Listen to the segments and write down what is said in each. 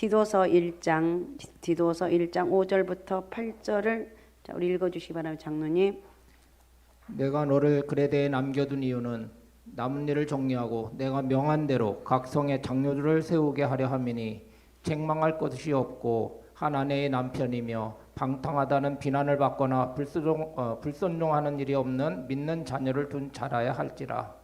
디도서 1장 5절부터 8절을 자, 우리 읽어주시기 바랍니다. 장로님. 내가 너를 그레데에 남겨둔 이유는 남은 일을 정리하고 내가 명한 대로 각 성에 장로들을 세우게 하려 함이니 책망할 것이 없고 한 아내의 남편이며 방탕하다는 비난을 받거나 불순종하는 일이 없는 믿는 자녀를 둔 자라야 할지라.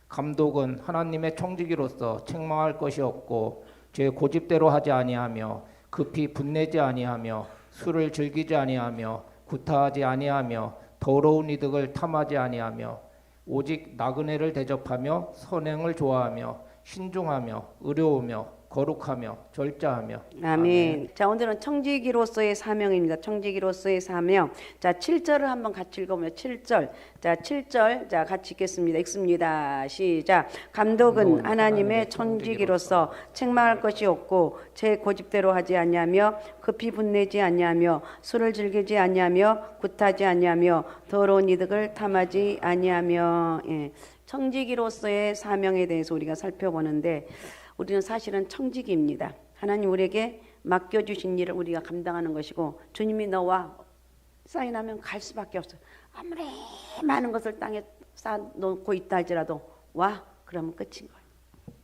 감독은 하나님의 청지기로서 책망할 것이 없고 제 고집대로 하지 아니하며 급히 분내지 아니하며 술을 즐기지 아니하며 구타하지 아니하며 더러운 이득을 탐하지 아니하며 오직 나그네를 대접하며 선행을 좋아하며 신중하며 의로우며 거룩하며 절제하며. 아멘. 자, 오늘은 청지기로서의 사명입니다. 청지기로서의 사명. 자, 7절을 한번 같이 읽어보면 7절. 자, 7절. 자, 같이 읽겠습니다. 읽습니다. 시작. 감독은 하나님의 청지기로서 책망할 것이 없고 제 고집대로 하지 아니하며 급히 분내지 아니하며 술을 즐기지 아니하며 굿하지 아니하며 더러운 이득을 탐하지 아니하며. 예. 청지기로서의 사명에 대해서 우리가 살펴보는데 우리는 사실은 청지기입니다. 하나님 우리에게 맡겨주신 일을 우리가 감당하는 것이고 주님이 너와 사인하면 갈 수밖에 없어요. 아무리 많은 것을 땅에 쌓아놓고 있다 할지라도 와 그러면 끝인 거예요.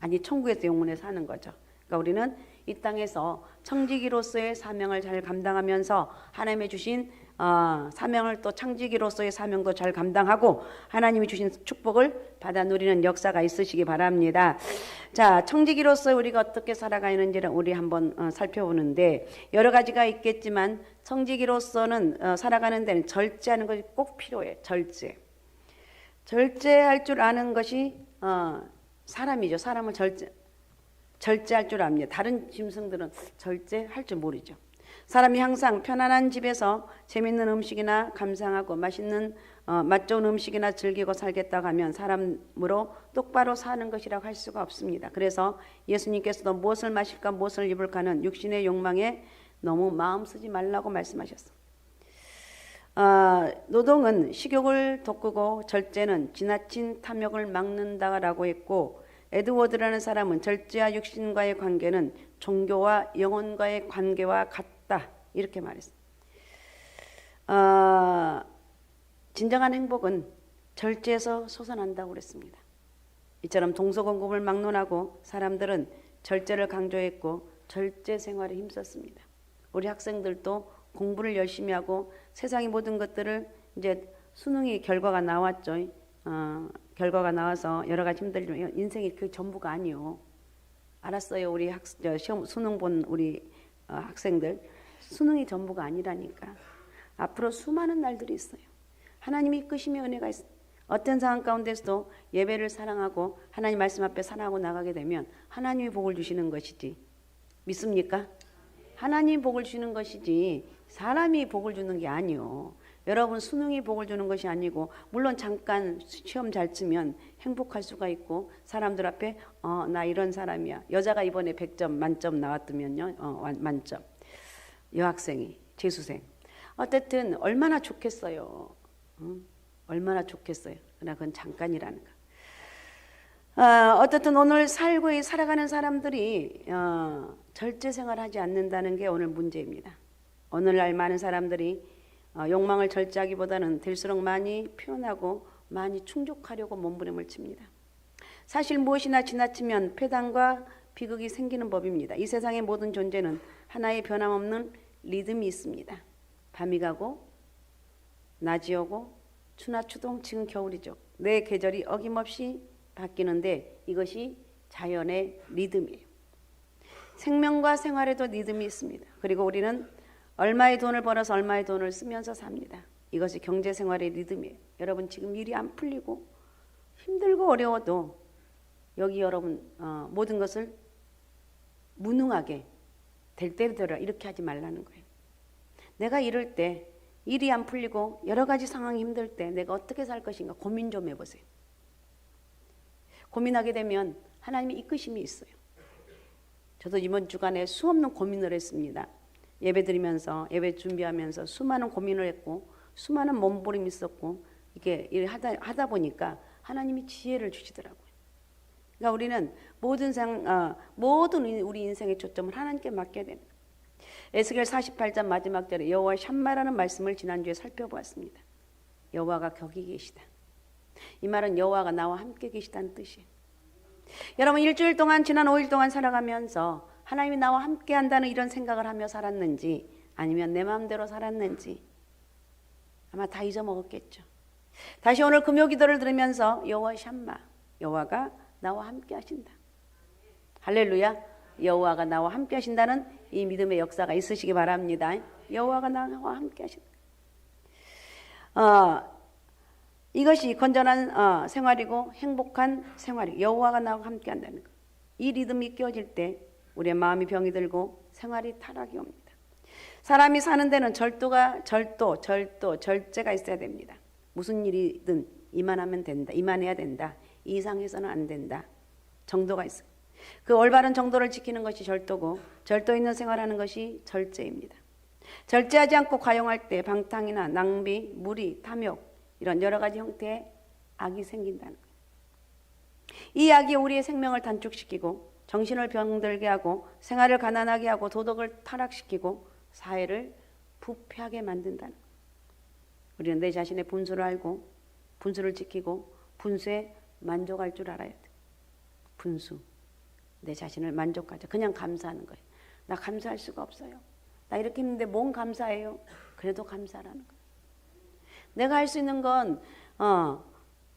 아니 천국에서 영원히 사는 거죠. 그러니까 우리는 이 땅에서 청지기로서의 사명을 잘 감당하면서 하나님의 주신 사명을 또 청지기로서의 사명도 잘 감당하고 하나님이 주신 축복을 받아 누리는 역사가 있으시기 바랍니다. 자, 청지기로서 우리가 어떻게 살아가는지를 우리 한번 살펴보는데 여러 가지가 있겠지만 청지기로서는 살아가는 데는 절제하는 것이 꼭 필요해요. 절제할 줄 아는 것이 사람이죠. 사람을 절제할 줄 압니다. 다른 짐승들은 절제할 줄 모르죠. 사람이 항상 편안한 집에서 재밌는 음식이나 감상하고 맛있는 맛 좋은 음식이나 즐기고 살겠다고 하면 사람으로 똑바로 사는 것이라고 할 수가 없습니다. 그래서 예수님께서도 무엇을 마실까 무엇을 입을까는 육신의 욕망에 너무 마음 쓰지 말라고 말씀하셨어요. 노동은 식욕을 돋구고 절제는 지나친 탐욕을 막는다라고 했고 에드워드라는 사람은 절제와 육신과의 관계는 종교와 영혼과의 관계와 같다 이렇게 말했어요. 진정한 행복은 절제에서 솟아난다고 그랬습니다. 이처럼 동서공급을 막론하고 사람들은 절제를 강조했고 절제 생활에 힘썼습니다. 우리 학생들도 공부를 열심히 하고 세상의 모든 것들을 이제 수능이 결과가 나왔죠. 결과가 나와서 여러 가지 힘들지만 인생이 그 전부가 아니요. 알았어요. 우리 시험 수능 본 우리 학생들 수능이 전부가 아니라니까. 앞으로 수많은 날들이 있어요. 하나님이 이끄심의 은혜가 있어요. 어떤 상황 가운데서도 예배를 사랑하고 하나님 말씀 앞에 살아가고 나가게 되면 하나님이 복을 주시는 것이지. 믿습니까? 하나님이 복을 주는 것이지 사람이 복을 주는 게 아니요. 여러분 수능이 복을 주는 것이 아니고 물론 잠깐 시험 잘 치면 행복할 수가 있고 사람들 앞에 나 이런 사람이야. 여자가 이번에 100점 만점 나왔더면요. 만점. 여학생이 재수생. 어쨌든 얼마나 좋겠어요. 얼마나 좋겠어요. 그러나 그건 잠깐이라는 거. 어쨌든 오늘 살아가는 사람들이 절제 생활하지 않는다는 게 오늘 문제입니다. 오늘날 많은 사람들이 욕망을 절제하기보다는 될수록 많이 표현하고 많이 충족하려고 몸부림을 칩니다. 사실 무엇이나 지나치면 패당과 비극이 생기는 법입니다. 이 세상의 모든 존재는 하나의 변함없는 리듬이 있습니다. 밤이 가고 낮이 오고 추나 추동 지금 겨울이죠. 내 계절이 어김없이 바뀌는데 이것이 자연의 리듬이에요. 생명과 생활에도 리듬이 있습니다. 그리고 우리는 얼마의 돈을 벌어서 얼마의 돈을 쓰면서 삽니다. 이것이 경제생활의 리듬이에요. 여러분 지금 일이 안 풀리고 힘들고 어려워도 여기 여러분 모든 것을 무능하게 될 대로 되라 이렇게 하지 말라는 거예요. 내가 이럴 때 일이 안 풀리고 여러 가지 상황이 힘들 때 내가 어떻게 살 것인가 고민 좀 해보세요. 고민하게 되면 하나님의 이끄심이 있어요. 저도 이번 주간에 수없는 고민을 했습니다. 예배 드리면서 예배 준비하면서 수많은 고민을 했고 수많은 몸부림이 있었고 이게 일을 하다 보니까 하나님이 지혜를 주시더라고요. 그러니까 우리는 모든 우리 인생의 초점을 하나님께 맡겨야 되는 거예요. 에스겔 48장 마지막 절에 여호와 샴마라는 말씀을 지난주에 살펴보았습니다. 여호와가 거기 계시다. 이 말은 여호와가 나와 함께 계시다는 뜻이에요. 여러분 일주일 동안 지난 5일 동안 살아가면서 하나님이 나와 함께 한다는 이런 생각을 하며 살았는지 아니면 내 마음대로 살았는지 아마 다 잊어먹었겠죠. 다시 오늘 금요 기도를 들으면서 여호와 샴마, 여호와가 나와 함께 하신다. 할렐루야. 여호와가 나와 함께 하신다는 이 믿음의 역사가 있으시기 바랍니다. 여호와가 나와 함께 하신다. 이것이 건전한 생활이고 행복한 생활이고 여호와가 나와 함께 한다는 것. 이 리듬이 끼어질 때 우리의 마음이 병이 들고 생활이 타락이 옵니다. 사람이 사는 데는 절제가 있어야 됩니다. 무슨 일이든 이만하면 된다. 이만해야 된다. 이 이상해서는 안 된다. 정도가 있어요. 그 올바른 정도를 지키는 것이 절도고 절도 있는 생활하는 것이 절제입니다. 절제하지 않고 과용할 때 방탕이나 낭비, 무리, 탐욕 이런 여러 가지 형태의 악이 생긴다는 거예요. 이 악이 우리의 생명을 단축시키고 정신을 병들게 하고 생활을 가난하게 하고 도덕을 타락시키고 사회를 부패하게 만든다는 거예요. 우리는 내 자신의 분수를 알고 분수를 지키고 분수에 만족할 줄 알아야 돼. 분수. 내 자신을 만족하자. 그냥 감사하는 거예요. 나 감사할 수가 없어요. 나 이렇게 했는데 뭔 감사해요? 그래도 감사라는 거예요. 내가 할 수 있는 건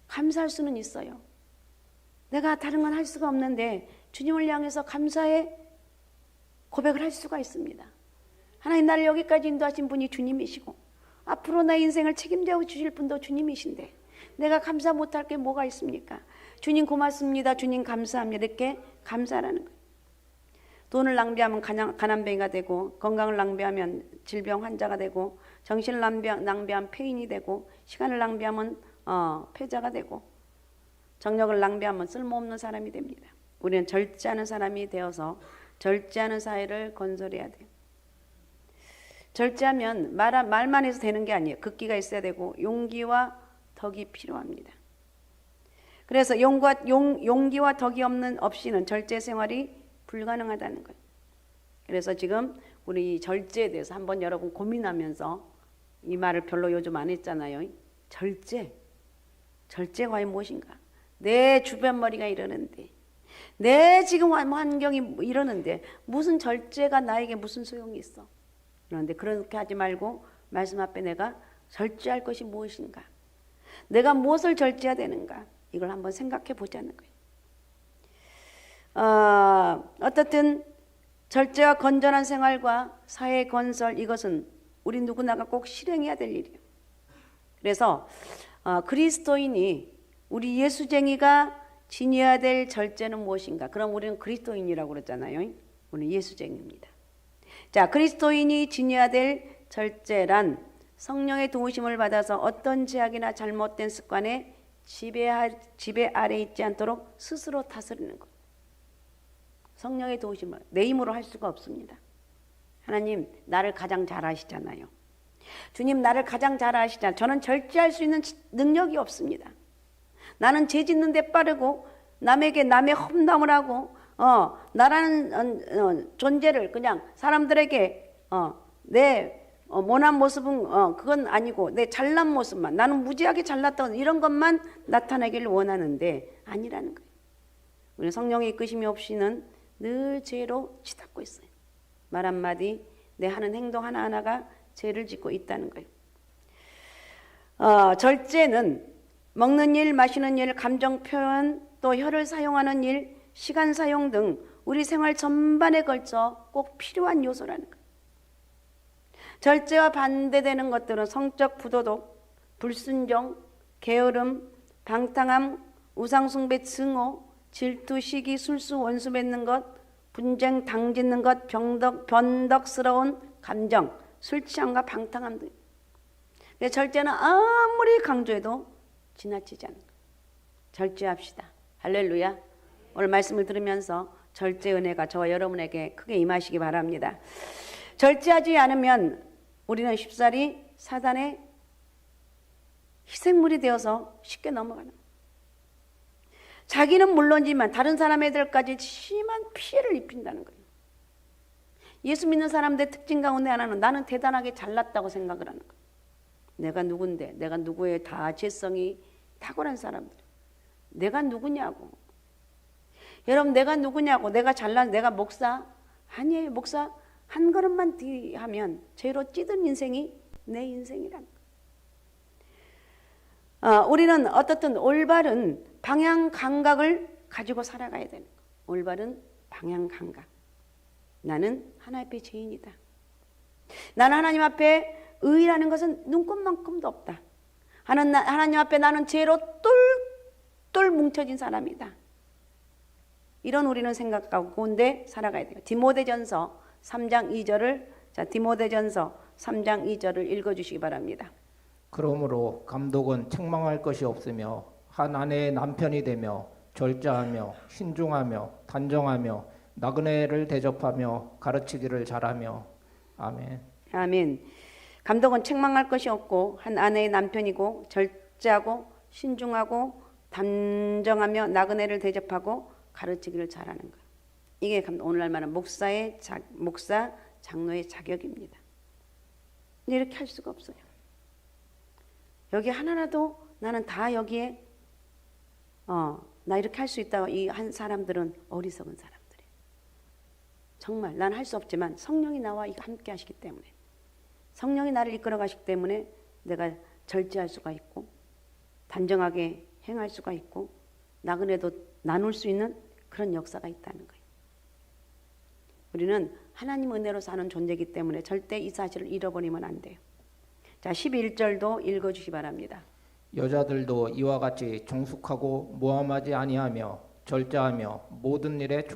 감사할 수는 있어요. 내가 다른 건 할 수가 없는데 주님을 향해서 감사의 고백을 할 수가 있습니다. 하나님 나를 여기까지 인도하신 분이 주님이시고 앞으로 내 인생을 책임져 주실 분도 주님이신데 내가 감사 못할 게 뭐가 있습니까? 주님 고맙습니다. 주님 감사합니다. 이렇게 감사라는 거예요. 돈을 낭비하면 가난뱅이가 되고 건강을 낭비하면 질병 환자가 되고 정신을 낭비하면 폐인이 되고 시간을 낭비하면 패자가 되고 정력을 낭비하면 쓸모없는 사람이 됩니다. 우리는 절제하는 사람이 되어서 절제하는 사회를 건설해야 돼요. 절제하면 말만 해서 되는 게 아니에요. 극기가 있어야 되고 용기와 덕이 필요합니다. 그래서 용기와 덕이 없이는 절제 생활이 불가능하다는 거예요. 그래서 지금 우리 절제에 대해서 한번 여러분 고민하면서 이 말을 별로 요즘 안 했잖아요. 절제가 과연 무엇인가? 내 주변 머리가 이러는데 내 지금 환경이 이러는데 무슨 절제가 나에게 무슨 소용이 있어? 그런데 그렇게 하지 말고 말씀 앞에 내가 절제할 것이 무엇인가? 내가 무엇을 절제해야 되는가? 이걸 한번 생각해 보자는 거예요. 어떻든 절제와 건전한 생활과 사회 건설 이것은 우리 누구나가 꼭 실행해야 될 일이에요. 그래서 그리스도인이 우리 예수쟁이가 지녀야 될 절제는 무엇인가? 그럼 우리는 그리스도인이라고 그러잖아요. 우리는 예수쟁이입니다. 자, 그리스도인이 지녀야 될 절제란 성령의 도우심을 받아서 어떤 제약이나 잘못된 습관에 지배 아래 있지 않도록 스스로 다스리는 것. 성령의 도우심을 내 힘으로 할 수가 없습니다. 하나님 나를 가장 잘 아시잖아요. 주님 나를 가장 잘 아시잖아요. 저는 절제할 수 있는 능력이 없습니다. 나는 죄 짓는 데 빠르고 남에게 남의 험담을 하고 나라는 존재를 그냥 사람들에게 내 모난 모습은 그건 아니고 내 잘난 모습만 나는 무지하게 잘났다고 이런 것만 나타내기를 원하는데 아니라는 거예요. 우리 성령의 이끄심이 없이는 늘 죄로 치닫고 있어요. 말 한마디 내 하는 행동 하나하나가 죄를 짓고 있다는 거예요. 절제는 먹는 일, 마시는 일, 감정 표현, 또 혀를 사용하는 일, 시간 사용 등 우리 생활 전반에 걸쳐 꼭 필요한 요소라는 거예요. 절제와 반대되는 것들은 성적 부도덕, 불순종, 게으름, 방탕함, 우상숭배, 증오, 질투, 시기, 술수, 원수 맺는 것, 분쟁, 당짓는 것, 변덕스러운 감정, 술 취함과 방탕함 등. 절제는 아무리 강조해도 지나치지 않는 거예요. 절제합시다. 할렐루야. 오늘 말씀을 들으면서 절제 은혜가 저와 여러분에게 크게 임하시기 바랍니다. 절제하지 않으면 우리는 쉽사리 사단의 희생물이 되어서 쉽게 넘어가는 거예요. 자기는 물론이지만 다른 사람들까지 심한 피해를 입힌다는 거예요. 예수 믿는 사람들의 특징 가운데 하나는 나는 대단하게 잘났다고 생각을 하는 거예요. 내가 누군데, 내가 누구의 다 재성이 탁월한 사람들. 내가 누구냐고. 여러분, 내가 누구냐고. 내가 잘난, 내가 목사? 아니에요. 목사 한 걸음만 뒤하면 죄로 찌든 인생이 내 인생이라는 거예요. 우리는 어떻든 올바른 방향 감각을 가지고 살아가야 되는 거예요. 올바른 방향 감각. 나는 하나님 앞에 죄인이다. 나는 하나님 앞에 의라는 것은 눈꽃만큼도 없다. 하나님 앞에 나는 죄로 똘똘 뭉쳐진 사람이다. 이런 우리는 생각 가운데 살아가야 돼요. 디모데전서 3장 2절을 디모데전서 3장 2절을 읽어주시기 바랍니다. 그러므로 감독은 책망할 것이 없으며 한 아내의 남편이 되며 절제하며 신중하며 단정하며 나그네를 대접하며 가르치기를 잘하며. 아멘. 아멘. 감독은 책망할 것이 없고 한 아내의 남편이고 절제하고 신중하고 단정하며 나그네를 대접하고 가르치기를 잘하는 것. 이게 오늘날 말하는 목사 장로의 자격입니다. 이렇게 할 수가 없어요. 여기 하나라도 나는 다 여기에 나 이렇게 할 수 있다고 이 한 사람들은 어리석은 사람들이에요. 정말 난 할 수 없지만 성령이 나와 함께 하시기 때문에, 성령이 나를 이끌어 가시기 때문에 내가 절제할 수가 있고 단정하게 행할 수가 있고 나그네도 나눌 수 있는 그런 역사가 있다는 거예요. 우리는 하나님 은혜로 사는 존재이기 때문에 절대 이 사실을 잃어버리면 안 돼요. 자, 11절도 읽어주시 바랍니다. 여자들도 이와 같이 정숙하고 모함하지 아니하며 절제하며 모든 일에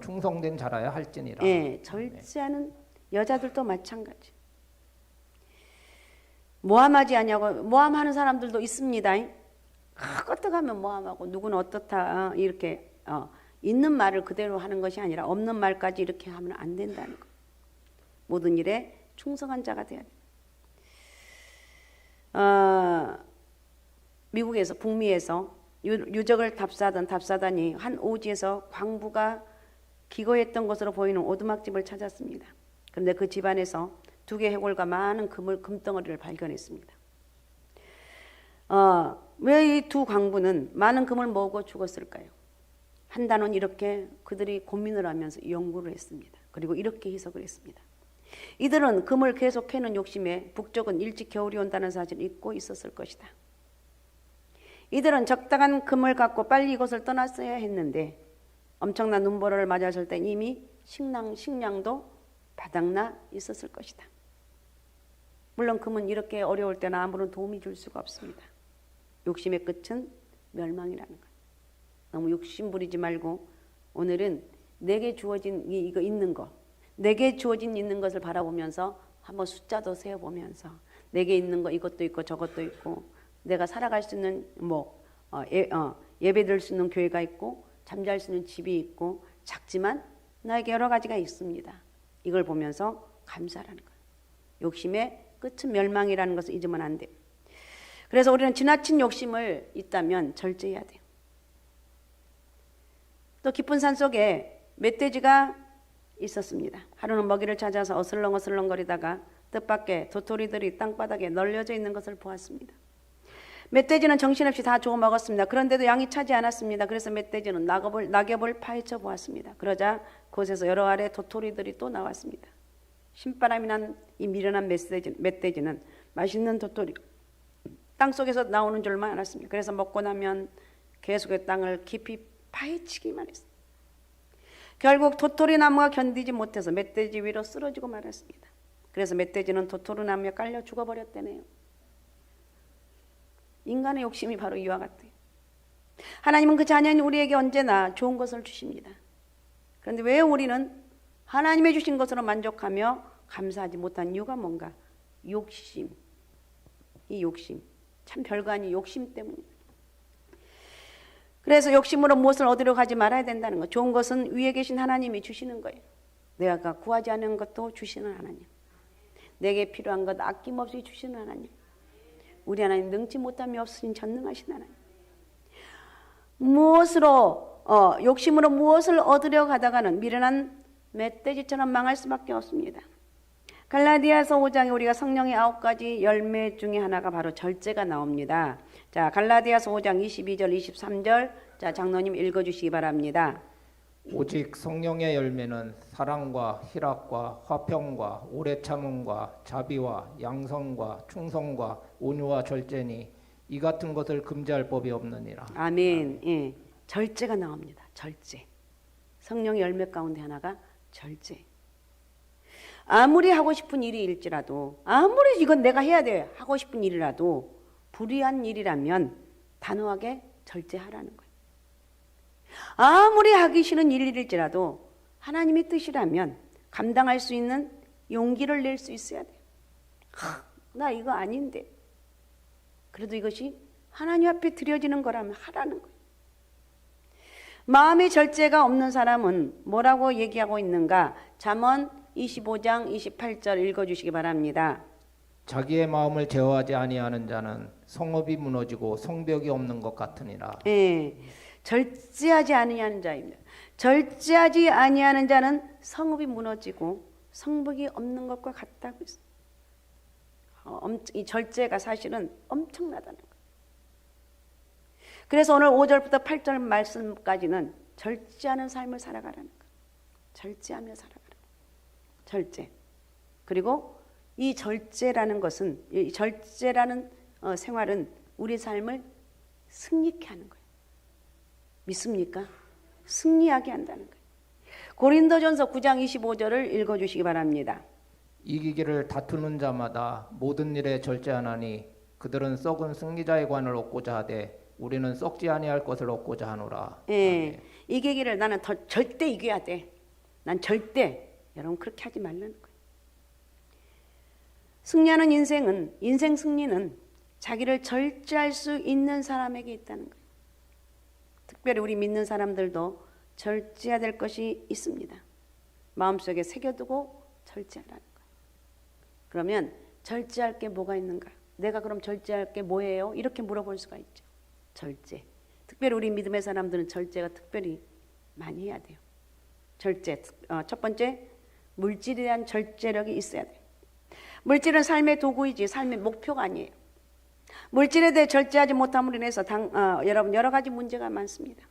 충성된 자라야 할지니라. 예, 절제하는 여자들도 마찬가지. 모함하지 아니하고 모함하는 사람들도 있습니다. 껐다가면 모함하고 누구는 어떻다 이렇게 있는 말을 그대로 하는 것이 아니라 없는 말까지 이렇게 하면 안 된다는 거. 모든 일에 충성한 자가 돼야 돼. 미국에서 북미에서 유적을 답사하던 답사단이 한 오지에서 광부가 기거했던 것으로 보이는 오두막집을 찾았습니다. 그런데 그 집안에서 2개 해골과 많은 금덩어리를 발견했습니다. 왜 이 두 광부는 많은 금을 모으고 죽었을까요? 한 단원 이렇게 그들이 고민을 하면서 연구를 했습니다. 그리고 이렇게 해석을 했습니다. 이들은 금을 계속 캐는 욕심에 북쪽은 일찍 겨울이 온다는 사실을 잊고 있었을 것이다. 이들은 적당한 금을 갖고 빨리 이곳을 떠났어야 했는데 엄청난 눈보라를 맞았을 때 이미 식량도 바닥나 있었을 것이다. 물론 금은 이렇게 어려울 때는 아무런 도움이 줄 수가 없습니다. 욕심의 끝은 멸망이라는 것. 너무 욕심 부리지 말고 오늘은 내게 주어진 이거 있는 거, 내게 주어진 있는 것을 바라보면서 한번 숫자도 세어보면서 내게 있는 거 이것도 있고 저것도 있고 내가 살아갈 수 있는 예배드릴 수 있는 교회가 있고 잠잘 수 있는 집이 있고 작지만 나에게 여러 가지가 있습니다. 이걸 보면서 감사하라는 거예요. 욕심의 끝은 멸망이라는 것을 잊으면 안 돼요. 그래서 우리는 지나친 욕심을 있다면 절제해야 돼요. 또 깊은 산 속에 멧돼지가 있었습니다. 하루는 먹이를 찾아서 어슬렁어슬렁거리다가 뜻밖의 도토리들이 땅바닥에 널려져 있는 것을 보았습니다. 멧돼지는 정신없이 다 주워 먹었습니다. 그런데도 양이 차지 않았습니다. 그래서 멧돼지는 낙엽을 파헤쳐 보았습니다. 그러자 그곳에서 여러 알의 도토리들이 또 나왔습니다. 신바람이 난 이 미련한 멧돼지는 맛있는 도토리 땅속에서 나오는 줄만 알았습니다. 그래서 먹고 나면 계속의 땅을 깊이 파헤치기만 했습니다. 결국 도토리 나무가 견디지 못해서 멧돼지 위로 쓰러지고 말았습니다. 그래서 멧돼지는 도토리 나무에 깔려 죽어버렸다네요. 인간의 욕심이 바로 이와 같아요. 하나님은 그 자녀인 우리에게 언제나 좋은 것을 주십니다. 그런데 왜 우리는 하나님의 주신 것으로 만족하며 감사하지 못한 이유가 뭔가? 욕심. 이 욕심. 참 별거 아닌 욕심 때문입니다. 그래서 욕심으로 무엇을 얻으려 가지 말아야 된다는 것. 좋은 것은 위에 계신 하나님이 주시는 거예요. 내가 구하지 않은 것도 주시는 하나님. 내게 필요한 것 아낌없이 주시는 하나님. 우리 하나님 능치 못함이 없으신 전능하신 하나님. 무엇으로 욕심으로 무엇을 얻으려 가다가는 미련한 멧돼지처럼 망할 수밖에 없습니다. 갈라디아서 5장에 우리가 성령의 9가지 열매 중에 하나가 바로 절제가 나옵니다. 자, 갈라디아서 5장 22절 23절 자, 장로님 읽어주시기 바랍니다. 오직 성령의 열매는 사랑과 희락과 화평과 오래 참음과 자비와 양성과 충성과 온유와 절제니 이 같은 것을 금지할 법이 없느니라. 아멘. 예, 절제가 나옵니다. 절제. 성령의 열매 가운데 하나가 절제. 아무리 하고 싶은 일일지라도, 아무리 이건 내가 해야 돼 하고 싶은 일이라도 불의한 일이라면 단호하게 절제하라는 거예요. 아무리 하기 싫은 일일지라도 하나님의 뜻이라면 감당할 수 있는 용기를 낼 수 있어야 돼요. 나 이거 아닌데. 그래도 이것이 하나님 앞에 드려지는 거라면 하라는 거예요. 마음의 절제가 없는 사람은 뭐라고 얘기하고 있는가? 잠언 25장 28절 읽어주시기 바랍니다. 자기의 마음을 제어하지 아니하는 자는 성읍이 무너지고 성벽이 없는 것 같으니라. 예, 절제하지 아니하는 자입니다. 절제하지 아니하는 자는 성읍이 무너지고 성벽이 없는 것과 같다고 했어요. 이 절제가 사실은 엄청나다는 거예요. 그래서 오늘 5절부터 8절 말씀까지는 절제하는 삶을 살아가라는 거예요. 절제하며 살아가라. 절제. 그리고 이 절제라는 것은, 이 절제라는 생활은 우리 삶을 승리케 하는 거예요. 믿습니까? 승리하게 한다는 거예요. 고린도전서 9장 25절을 읽어주시기 바랍니다. 이기기를 다투는 자마다 모든 일에 절제하나니 그들은 썩은 승리자의 관을 얻고자 하되 우리는 썩지 아니할 것을 얻고자 하노라. 예, 이기기를 나는 절대 이겨야 돼. 난 절대. 여러분 그렇게 하지 말라는 거예요. 승리하는 인생 승리는 자기를 절제할 수 있는 사람에게 있다는 거예요. 특별히 우리 믿는 사람들도 절제해야 될 것이 있습니다. 마음속에 새겨두고 절제하라는 거예요. 그러면 절제할 게 뭐가 있는가? 내가 그럼 절제할 게 뭐예요? 이렇게 물어볼 수가 있죠. 절제. 특별히 우리 믿음의 사람들은 절제가 특별히 많이 해야 돼요. 절제. 첫 번째, 물질에 대한 절제력이 있어야 돼요. 물질은 삶의 도구이지 삶의 목표가 아니에요. 물질에 대해 절제하지 못함으로 인해서 여러분 여러 가지 문제가 많습니다.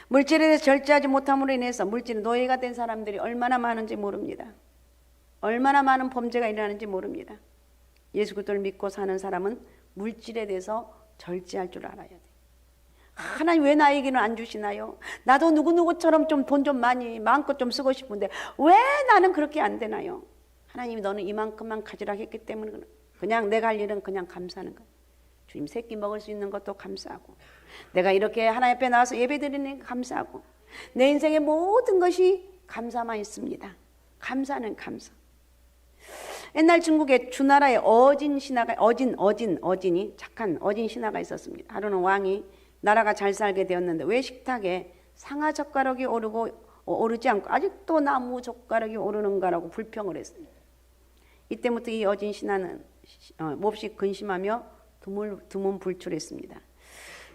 물질에 대해 절제하지 못함으로 인해서 물질의 노예가 된 사람들이 얼마나 많은지 모릅니다. 얼마나 많은 범죄가 일어나는지 모릅니다. 예수 그리스도를 믿고 사는 사람은 물질에 대해서 절제할 줄 알아야 돼요. 하나님 왜 나에게는 안 주시나요? 나도 누구누구처럼 좀 돈 좀 많이 마음껏 좀 쓰고 싶은데 왜 나는 그렇게 안 되나요? 하나님이 너는 이만큼만 가지라 했기 때문에 그냥 내가 할 일은 그냥 감사하는 거예요. 주님 새끼 먹을 수 있는 것도 감사하고 내가 이렇게 하나님 앞에 나와서 예배드리는 게 감사하고 내 인생의 모든 것이 감사만 있습니다. 감사는 감사. 옛날 중국에 주나라에 어진이 착한 어진 신하가 있었습니다. 하루는 왕이 나라가 잘 살게 되었는데 왜 식탁에 상아 젓가락이 오르지 않고 아직도 나무 젓가락이 오르는가라고 불평을 했습니다. 이때부터 이 어진 신하는 몹시 근심하며 두문불출했습니다.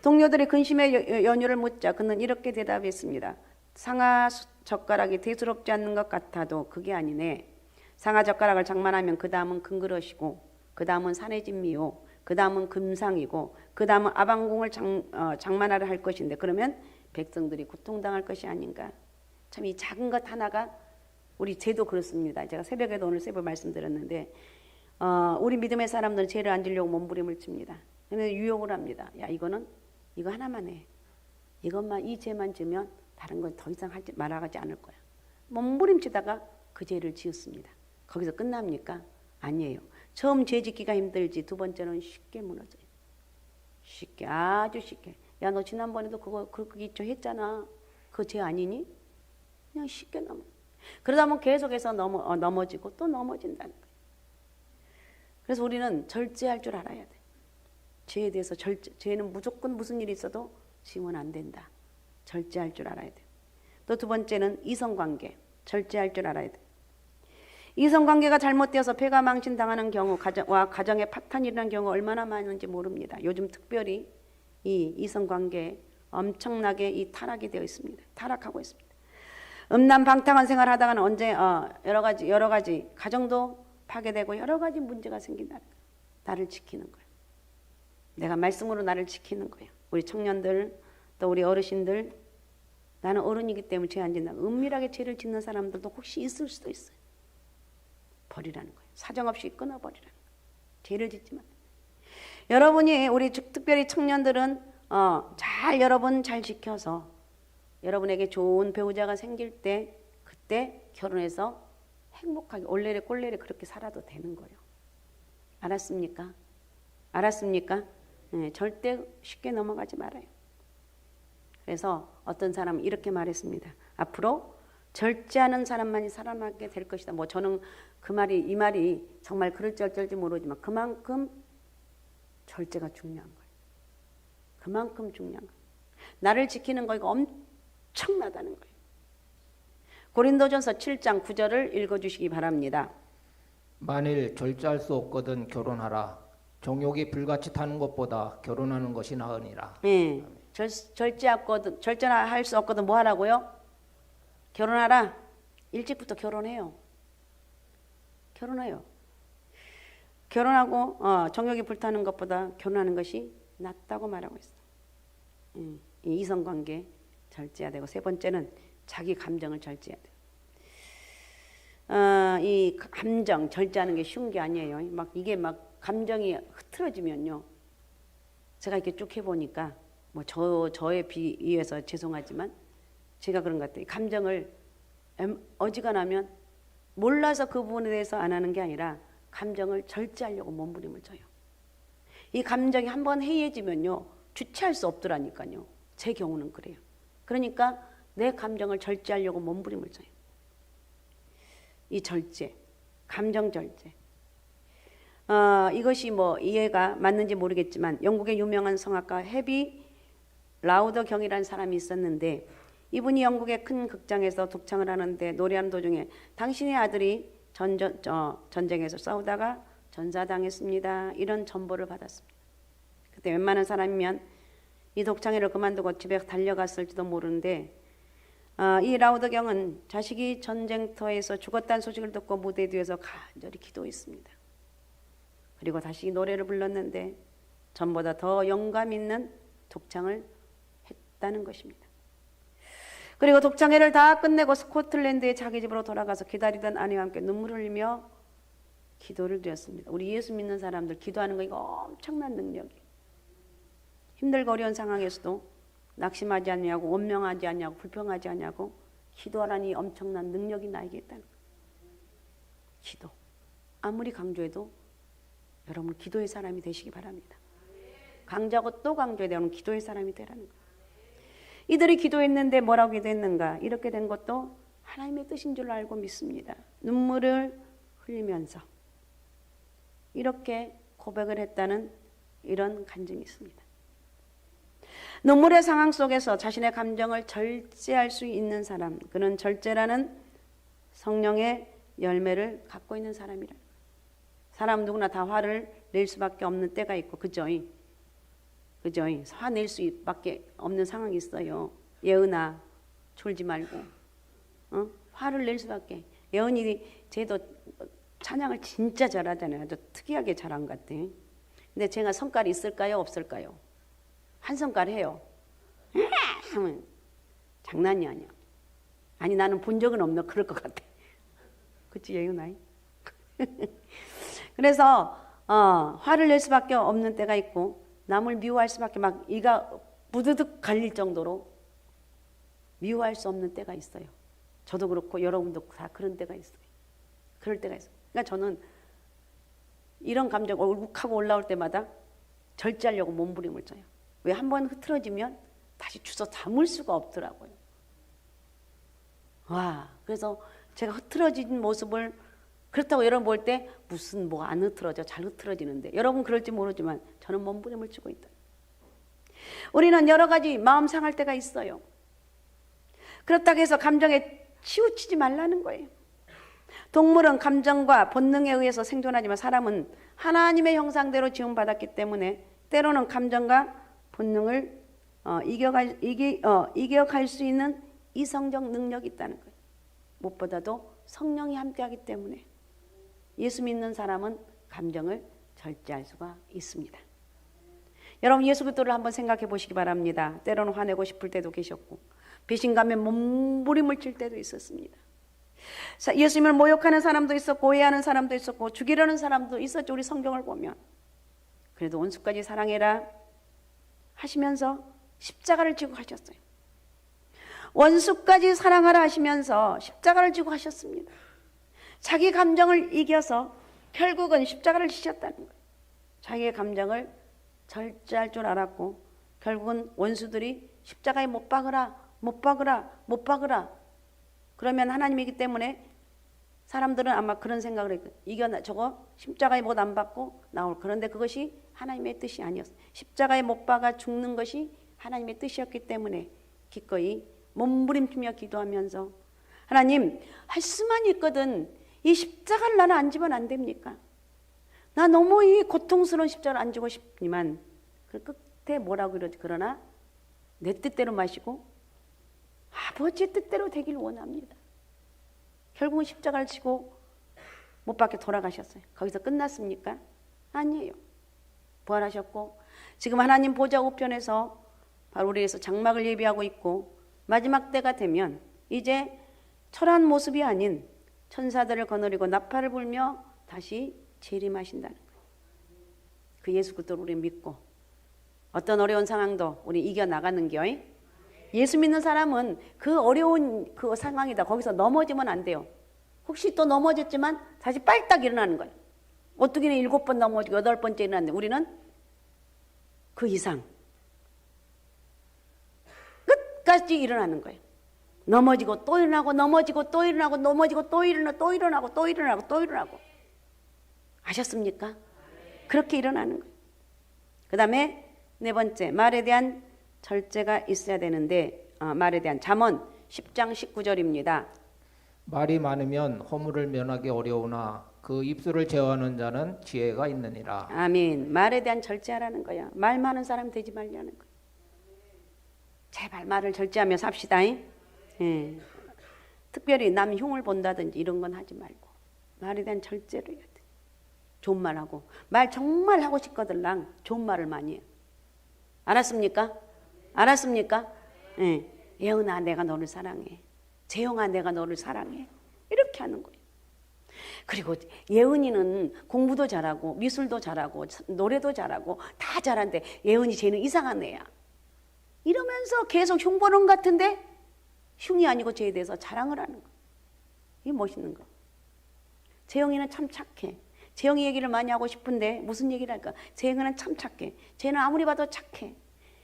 동료들이 근심의 연유를 묻자 그는 이렇게 대답했습니다. 상아 젓가락이 대수롭지 않는 것 같아도 그게 아니네. 상아 젓가락을 장만하면 그 다음은 금그릇이고 그 다음은 산해진미요 그 다음은 금상이고 그 다음은 아방궁을 장만하려 할 것인데 그러면 백성들이 고통당할 것이 아닌가. 참 이 작은 것 하나가 우리 죄도 그렇습니다. 제가 새벽에도 오늘 세번 말씀드렸는데 우리 믿음의 사람들은 죄를 안 지려고 몸부림을 칩니다. 그런데 유혹을 합니다. 야 이거 하나만 해. 이것만 이 죄만 지면 다른 건 더 이상 말아가지 않을 거야. 몸부림치다가 그 죄를 지었습니다. 거기서 끝납니까? 아니에요. 처음 죄 짓기가 힘들지 두 번째는 쉽게 무너져요. 쉽게 아주 쉽게. 야 너 지난번에도 그거 있죠 했잖아. 그거 죄 아니니? 그냥 쉽게 넘어. 그러다 보면 계속해서 넘어지고 또 넘어진다는 거예요. 그래서 우리는 절제할 줄 알아야 돼. 죄에 대해서 죄는 무조건 무슨 일이 있어도 지면 안 된다. 절제할 줄 알아야 돼. 또 두 번째는 이성관계. 절제할 줄 알아야 돼. 이성관계가 잘못되어서 배가 망신당하는 경우 가정에 파탄이 일어나는 경우가 얼마나 많은지 모릅니다. 요즘 특별히 이 이성관계 엄청나게 이 타락이 되어 있습니다. 타락하고 있습니다. 음란방탕한 생활하다가는 언제 여러 가지 가정도 파괴되고 여러 가지 문제가 생긴다는 거예요. 나를 지키는 거예요. 내가 말씀으로 나를 지키는 거예요. 우리 청년들 또 우리 어르신들, 나는 어른이기 때문에 죄 안 짓는다. 은밀하게 죄를 짓는 사람들도 혹시 있을 수도 있어요. 버리라는 거예요. 사정없이 끊어버리라는 거예요. 죄를 짓지만 여러분이 우리 특별히 청년들은 여러분 잘 지켜서 여러분에게 좋은 배우자가 생길 때 그때 결혼해서 행복하게 올레레 꼴레레 그렇게 살아도 되는 거예요. 알았습니까? 알았습니까? 네, 절대 쉽게 넘어가지 말아요. 그래서 어떤 사람은 이렇게 말했습니다. 앞으로 절제하는 사람만이 살아남게 될 것이다. 뭐 저는 이 말이 정말 그럴지 어쩔지 모르지만 그만큼 절제가 중요한 거예요. 그만큼 중요한 거예요. 나를 지키는 거 이거 엄청나다는 거예요. 고린도전서 7장 9절을 읽어주시기 바랍니다. 만일 절제할 수 없거든 결혼하라. 정욕이 불같이 타는 것보다 결혼하는 것이 나으니라. 네. 절제할 수 없거든 뭐 하라고요? 결혼하라. 일찍부터 결혼해요. 결혼해요. 결혼하고 정욕이 불타는 것보다 결혼하는 것이 낫다고 말하고 있어요. 이 이성관계 절제해야 되고 세 번째는 자기 감정을 절제해야 돼요. 이 감정 절제하는 게 쉬운 게 아니에요. 이게 감정이 흐트러지면요. 제가 이렇게 쭉 해보니까 뭐 저에 비해서 죄송하지만 제가 그런 것 같아요. 감정을 어지간하면 몰라서 그 부분에 대해서 안 하는 게 아니라 감정을 절제하려고 몸부림을 쳐요. 이 감정이 한번 해이해지면요. 주체할 수 없더라니까요. 제 경우는 그래요. 그러니까 내 감정을 절제하려고 몸부림을 쳐요. 이 절제, 감정 절제. 이것이 뭐 이해가 맞는지 모르겠지만 영국의 유명한 성악가 헤비 라우더 경이라는 사람이 있었는데 이분이 영국의 큰 극장에서 독창을 하는데 노래하는 도중에 당신의 아들이 전쟁에서 싸우다가 전사당했습니다. 이런 전보를 받았습니다. 그때 웬만한 사람이면 이 독창회를 그만두고 집에 달려갔을지도 모르는데 이 라우더 경은 자식이 전쟁터에서 죽었다는 소식을 듣고 무대 뒤에서 간절히 기도했습니다. 그리고 다시 노래를 불렀는데 전보다 더 영감 있는 독창을 했다는 것입니다. 그리고 독창회를 다 끝내고 스코틀랜드의 자기 집으로 돌아가서 기다리던 아내와 함께 눈물을 흘리며 기도를 드렸습니다. 우리 예수 믿는 사람들 기도하는 거 이거 엄청난 능력이에요. 힘들고 어려운 상황에서도 낙심하지 않냐고 원명하지 않냐고 불평하지 않냐고 기도하라니 엄청난 능력이 나에게 있다는 거예요. 기도. 아무리 강조해도 여러분 기도의 사람이 되시기 바랍니다. 강조하고 또 강조해야 되는 기도의 사람이 되라는 거예요. 이들이 기도했는데 뭐라고 기도했는가? 이렇게 된 것도 하나님의 뜻인 줄 알고 믿습니다. 눈물을 흘리면서 이렇게 고백을 했다는 이런 간증이 있습니다. 눈물의 상황 속에서 자신의 감정을 절제할 수 있는 사람, 그는 절제라는 성령의 열매를 갖고 있는 사람이라. 사람 누구나 다 화를 낼 수밖에 없는 때가 있고, 그죠? 화낼 수밖에 없는 상황이 있어요. 예은아, 졸지 말고, 화를 낼 수밖에. 예은이 쟤도 찬양을 진짜 잘하잖아요. 아주 특이하게 잘한 것 같아. 근데 제가 성깔이 있을까요, 없을까요? 한 성깔 해요. 하면 장난이 아니야. 아니 나는 본 적은 없는 그럴 것 같아. 그치 예은아? 그래서 화를 낼 수밖에 없는 때가 있고 남을 미워할 수밖에 막 이가 부드득 갈릴 정도로 미워할 수 없는 때가 있어요. 저도 그렇고 여러분도 다 그런 때가 있어요. 그럴 때가 있어요. 그러니까 저는 이런 감정 울컥하고 올라올 때마다 절제하려고 몸부림을 쳐요. 왜 한번 흐트러지면 다시 주워 담을 수가 없더라고요. 와, 그래서 제가 흐트러진 모습을 그렇다고 여러분 볼 때 무슨 뭐 안 흐트러져 잘 흐트러지는데 여러분 그럴지 모르지만 저는 몸부림을 치고 있다. 우리는 여러 가지 마음 상할 때가 있어요. 그렇다고 해서 감정에 치우치지 말라는 거예요. 동물은 감정과 본능에 의해서 생존하지만 사람은 하나님의 형상대로 지음받았기 때문에 때로는 감정과 본능을 이겨갈 수 있는 이성적 능력이 있다는 거예요. 무엇보다도 성령이 함께하기 때문에 예수 믿는 사람은 감정을 절제할 수가 있습니다. 여러분 예수 그리스도를 한번 생각해 보시기 바랍니다. 때로는 화내고 싶을 때도 계셨고 배신감에 몸부림을 칠 때도 있었습니다. 예수님을 모욕하는 사람도 있었고 오해하는 사람도 있었고 죽이려는 사람도 있었죠. 우리 성경을 보면. 그래도 원수까지 사랑해라 하시면서 십자가를 지고 가셨어요. 원수까지 사랑하라 하시면서 십자가를 지고 가셨습니다. 자기 감정을 이겨서 결국은 십자가를 지셨다는 거예요. 자기의 감정을 절제할 줄 알았고 결국은 원수들이 십자가에 못 박으라 못 박으라 못 박으라 그러면 하나님이기 때문에 사람들은 아마 그런 생각을 했고 저거 십자가에 못 안 박고 나올. 그런데 그것이 하나님의 뜻이 아니었어요. 십자가에 못 박아 죽는 것이 하나님의 뜻이었기 때문에 기꺼이 몸부림치며 기도하면서 하나님 할 수만 있거든 이 십자가를 나는 안 지면 안 됩니까? 나 너무 이 고통스러운 십자가를 안 지고 싶지만 그 끝에 뭐라고 그러지? 그러나 내 뜻대로 마시고 아버지의 뜻대로 되길 원합니다. 결국은 십자가를 지고 못 박혀 돌아가셨어요. 거기서 끝났습니까? 아니에요. 부활하셨고 지금 하나님 보좌 우편에서 바로 우리에서 장막을 예비하고 있고 마지막 때가 되면 이제 초라한 모습이 아닌 천사들을 거느리고 나팔을 불며 다시 재림하신다는 거예요. 그 예수 그리스도를 우리 믿고 어떤 어려운 상황도 우리 이겨나가는 겨. 예수 믿는 사람은 그 어려운 그 상황이다. 거기서 넘어지면 안 돼요. 혹시 또 넘어졌지만 다시 빨딱 일어나는 거예요. 어떻게는 7번 넘어지고 8번째 일어났는데 우리는 그 이상 끝까지 일어나는 거예요. 넘어지고 또 일어나고 넘어지고 또 일어나고 넘어지고 또 일어나고 또 일어나고 또 일어나고 또 일어나고 아셨습니까? 그렇게 일어나는 거예요. 그 다음에 네 번째 말에 대한 절제가 있어야 되는데 말에 대한 잠언 10장 19절입니다. 말이 많으면 허물을 면하기 어려우나 그 입술을 제어하는 자는 지혜가 있느니라. 아멘. 말에 대한 절제하라는 거야. 말 많은 사람 되지 말라는 거야. 제발 말을 절제하며 삽시다. 예. 특별히 남 흉을 본다든지 이런 건 하지 말고 말에 대한 절제를 해야 돼. 좋은 말하고 말 정말 하고 싶거들랑 좋은 말을 많이 해요. 알았습니까? 알았습니까? 예. 예은아 내가 너를 사랑해. 재영아 내가 너를 사랑해. 이렇게 하는 거예요. 그리고 예은이는 공부도 잘하고 미술도 잘하고 노래도 잘하고 다 잘하는데 예은이 쟤는 이상한 애야. 이러면서 계속 흉보는 것 같은데 흉이 아니고 쟤에 대해서 자랑을 하는 거예요. 이게 멋있는 거예요. 재영이는 참 착해. 재영이 얘기를 많이 하고 싶은데 무슨 얘기를 할까? 재영이는 참 착해. 쟤는 아무리 봐도 착해.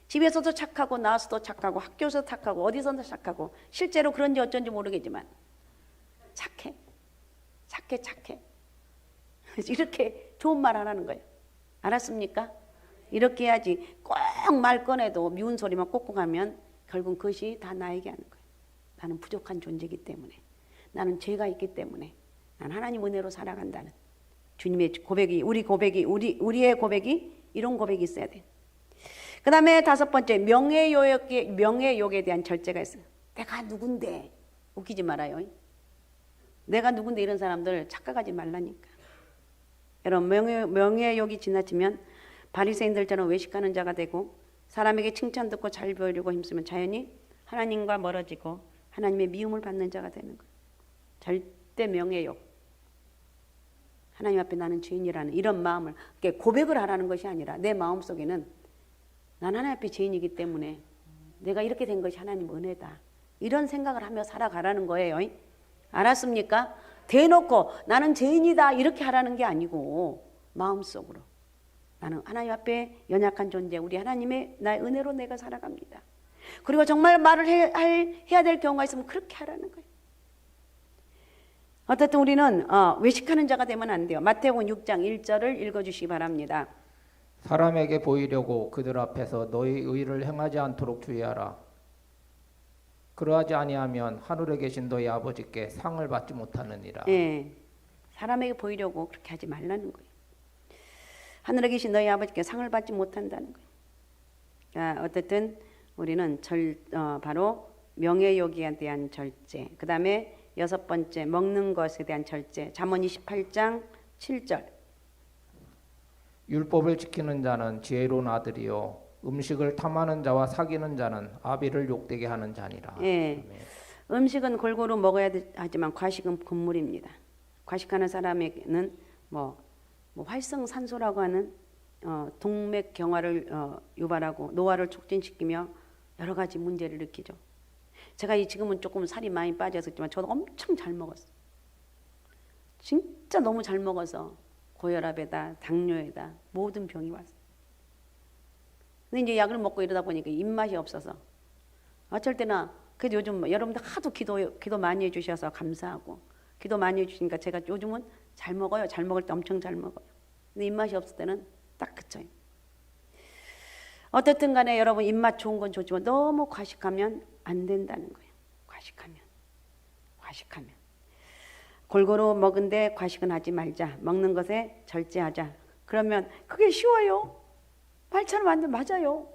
집에서도 착하고 나와서도 착하고 학교에서도 착하고 어디서도 착하고 실제로 그런지 어쩐지 모르겠지만 착해. 착해 착해. 이렇게 좋은 말 하라는 거예요. 알았습니까? 이렇게 해야지 꼭 말 꺼내도 미운 소리만 꼭꼭 하면 결국 그것이 다 나에게 하는 거예요. 나는 부족한 존재이기 때문에 나는 죄가 있기 때문에 난 하나님 은혜로 살아간다는 주님의 고백이 우리의 고백이 이런 고백이 있어야 돼. 그 다음에 5번째 명예욕에 대한 절제가 있어요. 내가 누군데 웃기지 말아요. 내가 누군데 이런 사람들 착각하지 말라니까. 여러분 명예욕이 지나치면 바리새인들처럼 외식하는 자가 되고 사람에게 칭찬 듣고 잘 보이려고 힘쓰면 자연히 하나님과 멀어지고 하나님의 미움을 받는 자가 되는 거예요. 절대 명예욕. 하나님 앞에 나는 죄인이라는 이런 마음을 고백을 하라는 것이 아니라 내 마음속에는 난 하나님 앞에 죄인이기 때문에 내가 이렇게 된 것이 하나님 은혜다. 이런 생각을 하며 살아가라는 거예요. 알았습니까? 대놓고 나는 죄인이다 이렇게 하라는 게 아니고 마음속으로 나는 하나님 앞에 연약한 존재 우리 하나님의 나의 은혜로 내가 살아갑니다. 그리고 정말 말을 해야 될 경우가 있으면 그렇게 하라는 거예요. 어쨌든 우리는 외식하는 자가 되면 안 돼요. 마태복음 6장 1절을 읽어주시기 바랍니다. 사람에게 보이려고 그들 앞에서 너희 의를 행하지 않도록 주의하라. 그러하지 아니하면 하늘에 계신 너희 아버지께 상을 받지 못하느니라. 예, 사람에게 보이려고 그렇게 하지 말라는 거예요. 하늘에 계신 너희 아버지께 상을 받지 못한다는 거예요. 어쨌든 우리는 바로 명예욕에 대한 절제. 그 다음에 6번째 먹는 것에 대한 절제. 잠언 28장 7절. 율법을 지키는 자는 지혜로운 아들이요 음식을 탐하는 자와 사귀는 자는 아비를 욕되게 하는 자니라. 예. 음식은 골고루 먹어야 하지만 과식은 금물입니다. 과식하는 사람에게는 뭐 활성산소라고 하는 동맥 경화를 유발하고 노화를 촉진시키며 여러 가지 문제를 일으키죠. 제가 지금은 조금 살이 많이 빠졌지만 저도 엄청 잘 먹었어요. 진짜 너무 잘 먹어서 고혈압에다 당뇨에다 모든 병이 왔어요. 근데 이제 약을 먹고 이러다 보니까 입맛이 없어서 어쩔 때나 그래도 요즘 여러분들 하도 기도 많이 해주셔서 감사하고 기도 많이 해주시니까 제가 요즘은 잘 먹어요. 잘 먹을 때 엄청 잘 먹어요. 근데 입맛이 없을 때는 딱 그쳐요. 어쨌든 간에 여러분 입맛 좋은 건 좋지만 너무 과식하면 안 된다는 거예요. 과식하면. 골고루 먹은데 과식은 하지 말자. 먹는 것에 절제하자. 그러면 그게 쉬워요. 말처럼 안 돼. 맞아요.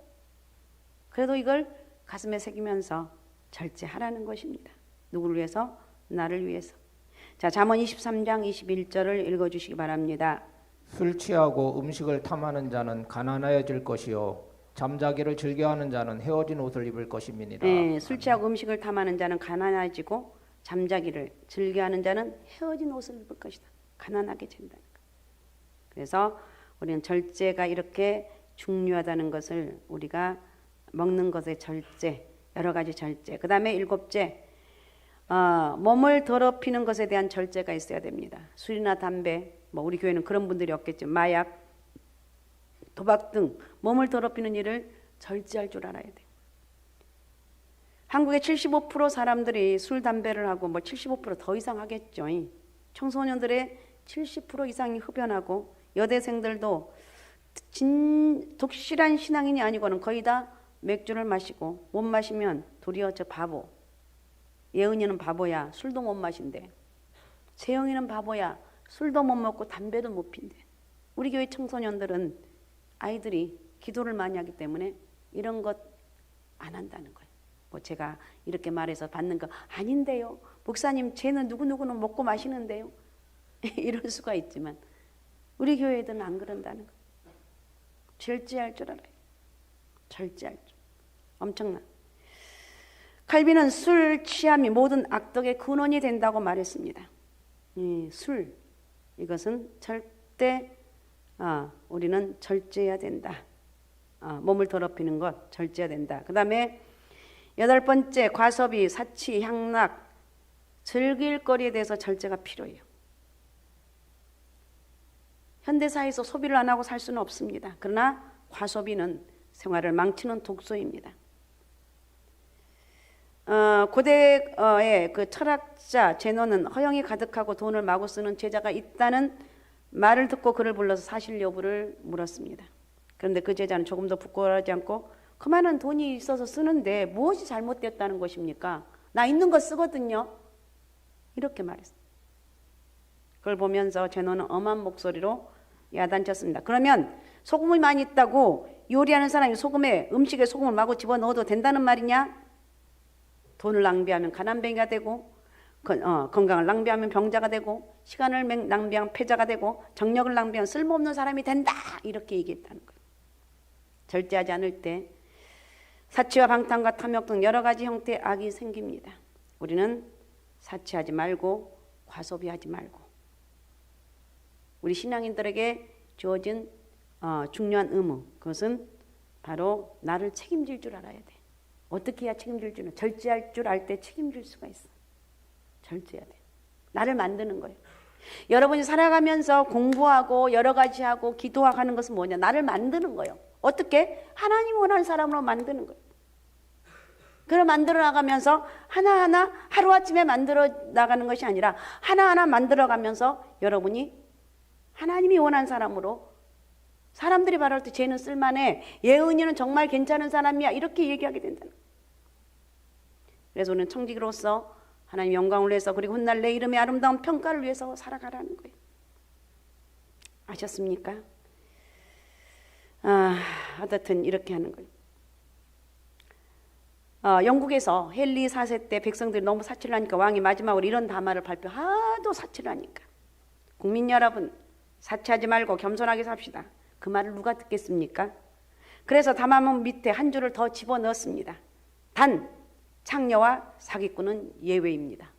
그래도 이걸 가슴에 새기면서 절제하라는 것입니다. 누구를 위해서? 나를 위해서. 자, 잠언 23장 21절을 읽어주시기 바랍니다. 술 취하고 음식을 탐하는 자는 가난하여질 것이요 잠자기를 즐겨하는 자는 헤어진 옷을 입을 것임이니라. 네, 술 취하고 음식을 탐하는 자는 가난해지고 잠자기를 즐겨하는 자는 헤어진 옷을 입을 것이다. 가난하게 된다는 것. 그래서 우리는 절제가 이렇게 중요하다는 것을 우리가 먹는 것의 절제, 여러 가지 절제. 그 다음에 7째, 몸을 더럽히는 것에 대한 절제가 있어야 됩니다. 술이나 담배, 우리 교회는 그런 분들이 없겠죠. 마약, 도박 등 몸을 더럽히는 일을 절제할 줄 알아야 돼요. 한국의 75% 사람들이 술, 담배를 하고 75%더 이상 하겠죠. 청소년들의 70% 이상이 흡연하고 여대생들도 독실한 신앙인이 아니고는 거의 다 맥주를 마시고 못 마시면 도리어 저 바보. 예은이는 바보야. 술도 못 마신대. 세영이는 바보야. 술도 못 먹고 담배도 못 핀대. 우리 교회 청소년들은 아이들이 기도를 많이 하기 때문에 이런 것 안 한다는 거예요. 제가 이렇게 말해서 받는 거 아닌데요. 목사님 쟤는 누구누구는 먹고 마시는데요. 이럴 수가 있지만 우리 교회 애들은 안 그런다는 거예요. 절제할 줄 알아요. 절제할 줄. 엄청나. 칼빈은 술 취함이 모든 악덕의 근원이 된다고 말했습니다. 술 이것은 절대 우리는 절제해야 된다. 몸을 더럽히는 것 절제해야 된다. 그 다음에 8번째 과소비, 사치, 향락, 즐길 거리에 대해서 절제가 필요해요. 현대사회에서 소비를 안 하고 살 수는 없습니다. 그러나 과소비는 생활을 망치는 독소입니다. 고대의 그 철학자 제노는 허영이 가득하고 돈을 마구 쓰는 제자가 있다는 말을 듣고 그를 불러서 사실 여부를 물었습니다. 그런데 그 제자는 조금도 부끄러워하지 않고 그 많은 돈이 있어서 쓰는데 무엇이 잘못됐다는 것입니까? 나 있는 거 쓰거든요. 이렇게 말했어요. 그걸 보면서 제노는 엄한 목소리로 야단쳤습니다. 그러면 소금이 많이 있다고 요리하는 사람이 음식에 소금을 마구 집어넣어도 된다는 말이냐? 돈을 낭비하면 가난뱅이가 되고 건강을 낭비하면 병자가 되고 시간을 낭비하면 패자가 되고 정력을 낭비하면 쓸모없는 사람이 된다. 이렇게 얘기했다는 거예요. 절제하지 않을 때 사치와 방탕과 탐욕 등 여러 가지 형태의 악이 생깁니다. 우리는 사치하지 말고 과소비하지 말고 우리 신앙인들에게 주어진 중요한 의무, 그것은 바로 나를 책임질 줄 알아야 돼. 어떻게 해야 책임질 줄은 절제할 줄 알 때 책임질 수가 있어. 절제해야 돼. 나를 만드는 거예요. 여러분이 살아가면서 공부하고 여러 가지 하고 기도하는 것은 뭐냐? 나를 만드는 거예요. 어떻게? 하나님 원하는 사람으로 만드는 거예요. 그걸 만들어 나가면서 하나하나 하루아침에 만들어 나가는 것이 아니라 하나하나 만들어 가면서 여러분이 하나님이 원하는 사람으로 사람들이 말할 때 쟤는 쓸만해. 예은이는 정말 괜찮은 사람이야. 이렇게 얘기하게 된다는 거예요. 그래서 우리는 청지기로서 하나님 영광을 위해서 그리고 훗날 내 이름의 아름다운 평가를 위해서 살아가라는 거예요. 아셨습니까? 어쨌든 이렇게 하는 거예요. 영국에서 헨리 4세 때 백성들이 너무 사치를 하니까 왕이 마지막으로 이런 담화를 하도 사치를 하니까 국민 여러분 사치하지 말고 겸손하게 삽시다. 그 말을 누가 듣겠습니까? 그래서 담화문 밑에 한 줄을 더 집어넣었습니다. 단 창녀와 사기꾼은 예외입니다.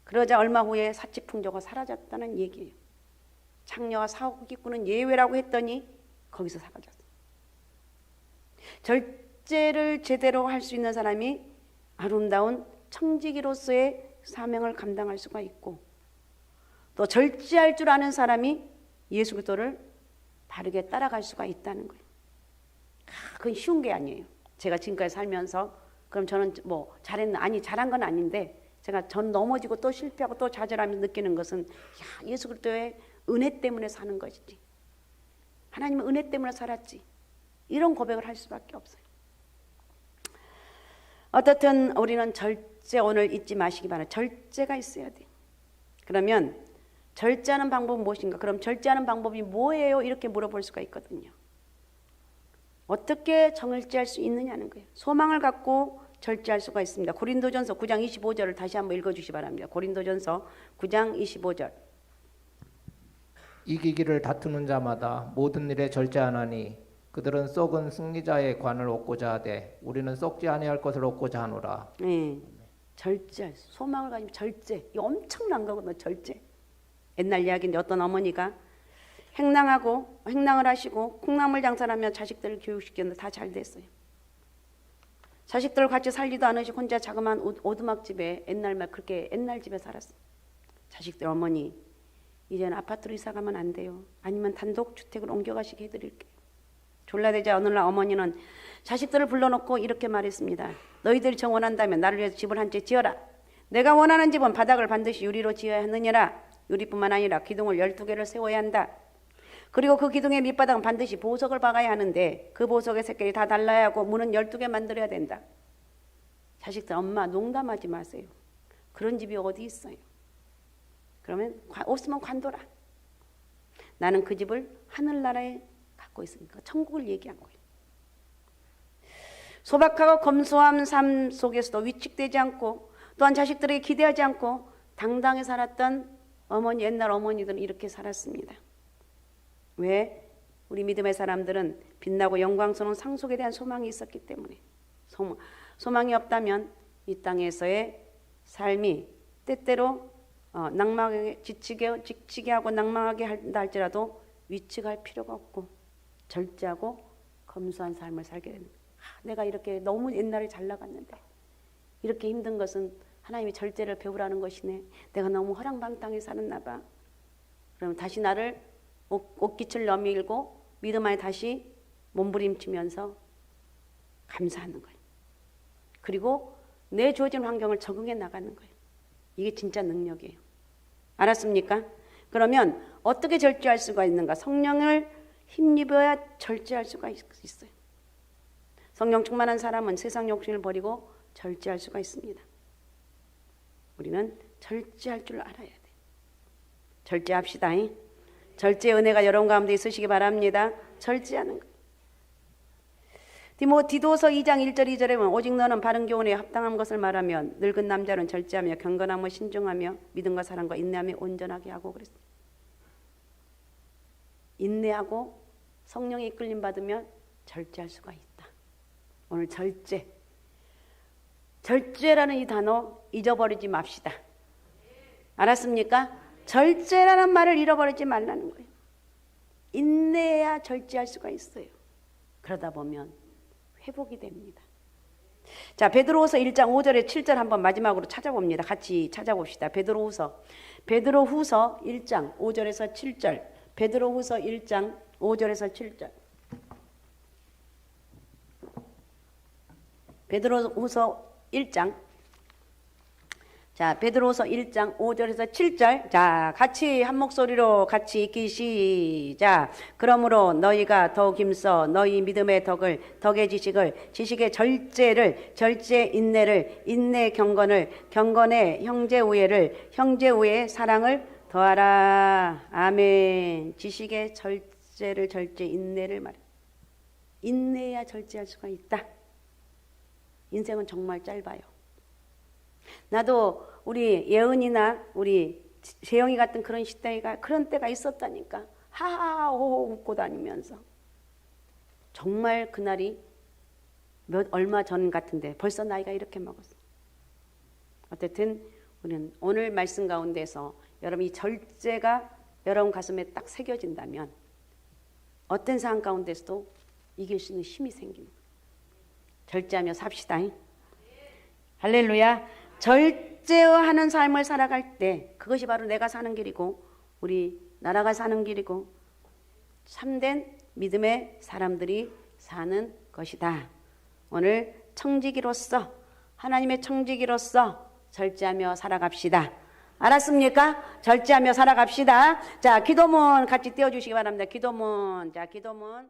그러자 얼마 후에 사치 풍조가 사라졌다는 얘기예요. 창녀와 사기꾼은 예외라고 했더니 거기서 사라졌어요. 절제를 제대로 할 수 있는 사람이 아름다운 청지기로서의 사명을 감당할 수가 있고 또 절제할 줄 아는 사람이 예수 그리스도를 바르게 따라갈 수가 있다는 거예요. 그건 쉬운 게 아니에요. 제가 지금까지 살면서 그럼 저는 뭐 잘한 건 아닌데 제가 전 넘어지고 또 실패하고 또 좌절하면서 느끼는 것은 예수 그리스도의 은혜 때문에 사는 것이지. 하나님은 은혜 때문에 살았지. 이런 고백을 할 수밖에 없어요. 어떻든 우리는 절제 오늘 잊지 마시기 바랍니다. 절제가 있어야 돼요. 그러면 절제하는 방법은 무엇인가? 그럼 절제하는 방법이 뭐예요? 이렇게 물어볼 수가 있거든요. 어떻게 절제할 수 있느냐는 거예요. 소망을 갖고 절제할 수가 있습니다. 고린도전서 9장 25절을 다시 한번 읽어주시기 바랍니다. 고린도전서 9장 25절. 이기기를 다투는 자마다 모든 일에 절제하나니 그들은 썩은 승리자의 관을 얻고자 하되 우리는 썩지 아니할 것을 얻고자 하노라. 네, 절제, 소망을 가지면 절제. 이거 엄청난 거거든요. 절제. 옛날 이야기인데 어떤 어머니가 행랑을 하시고 콩나물 장사를 하며 자식들을 교육시켰는데 다 잘 됐어요. 자식들을 같이 살지도 않으시고 혼자 자그마한 오두막 집에 그렇게 옛날 집에 살았어요. 자식들 어머니 이제는 아파트로 이사 가면 안 돼요. 아니면 단독주택으로 옮겨가시게 해드릴게요. 졸라대자 어느 날 어머니는 자식들을 불러놓고 이렇게 말했습니다. 너희들이 정원한다면 나를 위해서 집을 한 채 지어라. 내가 원하는 집은 바닥을 반드시 유리로 지어야 하느니라. 유리뿐만 아니라 기둥을 12개를 세워야 한다. 그리고 그 기둥의 밑바닥은 반드시 보석을 박아야 하는데 그 보석의 색깔이 다 달라야 하고 문은 12개 만들어야 된다. 자식들 엄마 농담하지 마세요. 그런 집이 어디 있어요. 그러면 없으면 관둬라. 나는 그 집을 하늘나라에 갖고 있으니까 천국을 얘기한 거예요. 소박하고 검소한 삶 속에서도 위축되지 않고 또한 자식들에게 기대하지 않고 당당히 살았던 옛날 어머니들은 이렇게 살았습니다. 왜? 우리 믿음의 사람들은 빛나고 영광스러운 상속에 대한 소망이 있었기 때문에. 소망이 없다면 이 땅에서의 삶이 때때로 낭망하게 지치게 하고 낭망하게 한다 할지라도 위축할 필요가 없고 절제하고 검소한 삶을 살게 됩니다. 내가 이렇게 너무 옛날에 잘 나갔는데 이렇게 힘든 것은 하나님이 절제를 배우라는 것이네. 내가 너무 허랑방탕하게 살았나 봐. 그럼 다시 나를 옷깃을 내밀고 믿음 안에 다시 몸부림치면서 감사하는 거예요. 그리고 내 주어진 환경을 적응해 나가는 거예요. 이게 진짜 능력이에요. 알았습니까? 그러면 어떻게 절제할 수가 있는가? 성령을 힘입어야 절제할 수가 있어요. 성령 충만한 사람은 세상 욕심을 버리고 절제할 수가 있습니다. 우리는 절제할 줄 알아야 돼요. 절제합시다. 절제 은혜가 여러분 가운데 있으시기 바랍니다. 절제하는 것. 디도서 2장 1절 2절에 보면 오직 너는 바른 교훈에 합당한 것을 말하면 늙은 남자는 절제하며 경건하며 신중하며 믿음과 사랑과 인내하며 온전하게 하고 그랬어요. 인내하고 성령의 이끌림 받으면 절제할 수가 있다. 오늘 절제라는 이 단어 잊어버리지 맙시다. 알았습니까? 절제라는 말을 잃어버리지 말라는 거예요. 인내해야 절제할 수가 있어요. 그러다 보면 회복이 됩니다. 자, 베드로후서 1장 5절에 7절 한번 마지막으로 찾아봅니다. 같이 찾아봅시다. 베드로후서 1장 5절에서 7절. 베드로후서 1장 5절에서 7절. 베드로후서 1장. 자, 베드로후서 1장 5절에서 7절. 자, 같이 한 목소리로 같이 읽기 시작. 그러므로 너희가 더욱 힘써 너희 믿음의 덕의 지식의 절제를, 절제 인내를, 인내 경건을, 경건의 형제 우애를, 형제 우애의 사랑을 더하라. 아멘. 지식의 절제를, 절제 인내를 말해. 인내해야 절제할 수가 있다. 인생은 정말 짧아요. 나도 우리 예은이나 우리 재영이 같은 그런 시대가 그런 때가 있었다니까. 하하호호 웃고 다니면서 정말 그날이 얼마 전 같은데 벌써 나이가 이렇게 먹었어. 어쨌든 우리는 오늘 말씀 가운데서 여러분 이 절제가 여러분 가슴에 딱 새겨진다면 어떤 상황 가운데서도 이길 수 있는 힘이 생깁니다. 절제하며 삽시다. 할렐루야. 절제하는 삶을 살아갈 때 그것이 바로 내가 사는 길이고 우리 나라가 사는 길이고 참된 믿음의 사람들이 사는 것이다. 오늘 청지기로서 하나님의 청지기로서 절제하며 살아갑시다. 알았습니까? 절제하며 살아갑시다. 자, 기도문 같이 띄워주시기 바랍니다. 기도문. 자, 기도문.